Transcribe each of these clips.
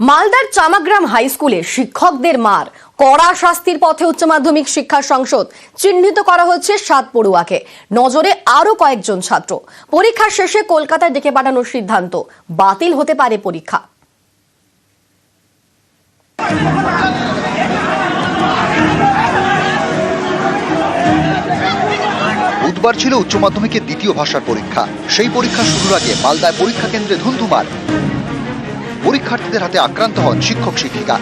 মালদার চামাগ্রাম হাই স্কুলে শিক্ষকদের মার, কড়া শাস্তির পথে উচ্চ মাধ্যমিক শিক্ষা সংসদ। চিহ্নিত করা হচ্ছে 7 পড়ুয়াকে, নজরে আরো কয়েকজন ছাত্র। পরীক্ষা শেষে কলকাতায় ডেকে পাঠানোর সিদ্ধান্ত, বাতিল হতে পারে পরীক্ষা। বুধবার ছিল উচ্চ মাধ্যমিকের দ্বিতীয় ভাষার পরীক্ষা। সেই পরীক্ষা শুরুর আগে মালদায় পরীক্ষা কেন্দ্রে ধুন্ধুমার। পরীক্ষার্থীদের হাতে আক্রান্ত হন শিক্ষক শিক্ষিকা।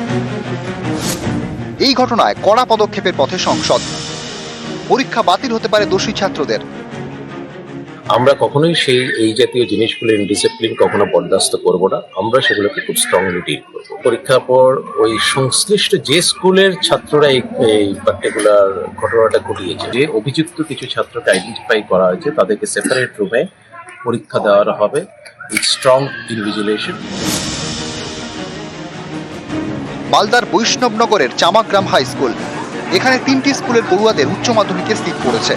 এই ঘটনায় কড়া পদক্ষেপের পথে সংসদ। পরীক্ষা বাতিল হতে পারে দোষী ছাত্রদের। আমরা কখনোই এই জাতীয় জিনিসগুলো ইনডিসিপ্লিন কখনো বরদাস্ত করব না। আমরা সেগুলোকে খুব স্ট্রংলি ডিল করব। পরীক্ষার পর ওই সংশ্লিষ্ট যে স্কুলের ছাত্ররা এই পার্টিকুলার ঘটনাটা ঘটিয়েছে, যে অভিযুক্ত কিছু ছাত্রকে আইডেন্টিফাই করা হয়েছে, তাদেরকে সেপারেট রুমে পরীক্ষা দেওয়া হবে উইথ স্ট্রং ইনভিজিলেশন। মালদার বৈষ্ণবনগরের চামাগ্রাম হাই স্কুল, এখানে 3টি স্কুলের পড়ুয়াদের উচ্চ মাধ্যমিকের সিট পড়েছে।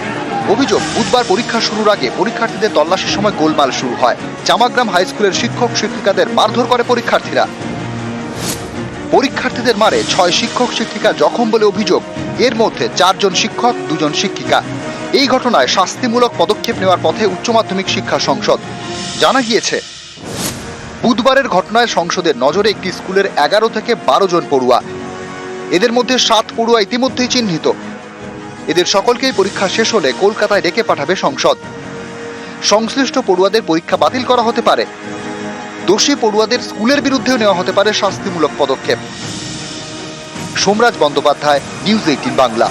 অভিযোগ, বুধবার পরীক্ষা শুরুর আগে পরীক্ষার্থীদের তল্লাশির সময় গোলমাল শুরু হয়। চামাগ্রাম হাই স্কুলের শিক্ষক শিক্ষিকাদের মারধর করে পরীক্ষার্থীরা। পরীক্ষার্থীদের মারে 6 শিক্ষক শিক্ষিকা জখম বলে অভিযোগ। এর মধ্যে 4 জন শিক্ষক, 2 জন শিক্ষিকা। এই ঘটনায় শাস্তিমূলক পদক্ষেপ নেওয়ার পথে উচ্চ মাধ্যমিক শিক্ষা সংসদ। জানা গিয়েছে, বুধবারের ঘটনায় সংসদের নজরে একটি স্কুলের 11 থেকে 12 জন পড়ুয়া। এদের মধ্যে 7 পড়ুয়া ইতিমধ্যেই চিহ্নিত। এদের সকলকেই পরীক্ষা শেষ হলে কলকাতায় ডেকে পাঠাবে সংসদ। সংশ্লিষ্ট পড়ুয়াদের পরীক্ষা বাতিল করা হতে পারে। দোষী পড়ুয়াদের স্কুলের বিরুদ্ধেও নেওয়া হতে পারে শাস্তিমূলক পদক্ষেপ। সোমরাজ বন্দ্যোপাধ্যায়, নিউজ 18 বাংলা।